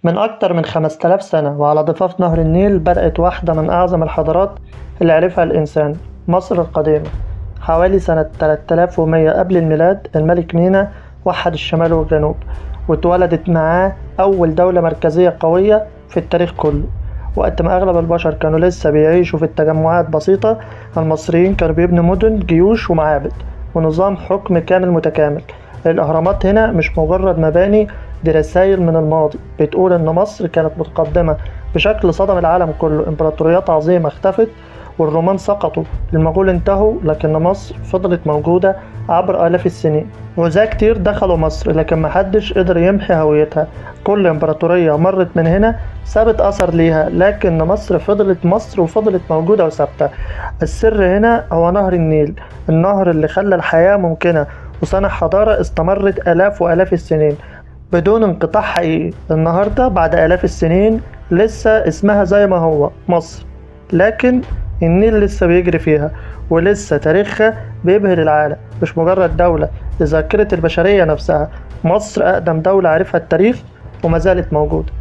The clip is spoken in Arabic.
من أكتر من 5000 سنة وعلى ضفاف نهر النيل بدأت واحدة من أعظم الحضارات اللي عرفها الإنسان، مصر القديمة. حوالي سنة 3100 قبل الميلاد الملك مينا وحد الشمال والجنوب، واتولدت معاه أول دولة مركزية قوية في التاريخ كله. وقت ما أغلب البشر كانوا لسه بيعيشوا في التجمعات بسيطة، المصريين كانوا بيبنوا مدن، جيوش ومعابد ونظام حكم كامل متكامل. الأهرامات هنا مش مجرد مباني، دي رسائل من الماضي بتقول إن مصر كانت متقدمة بشكل صدم العالم كله. إمبراطوريات عظيمة اختفت والرومان سقطوا، المغول انتهوا، لكن مصر فضلت موجودة عبر آلاف السنين. وزي كتير دخلوا مصر لكن محدش قدر يمحي هويتها. كل إمبراطورية مرت من هنا سابت أثر ليها، لكن مصر فضلت مصر وفضلت موجودة وثابتة. السر هنا هو نهر النيل، النهر اللي خلى الحياة ممكنة وصنع حضارة استمرت آلاف وآلاف السنين بدون انقطاع حقيقي. النهاردة بعد آلاف السنين لسه اسمها زي ما هو مصر، لكن النيل لسه بيجري فيها ولسه تاريخها بيبهر العالم. مش مجرد دولة، دي ذاكرة البشرية نفسها. مصر أقدم دولة عرفها التاريخ وما زالت موجودة.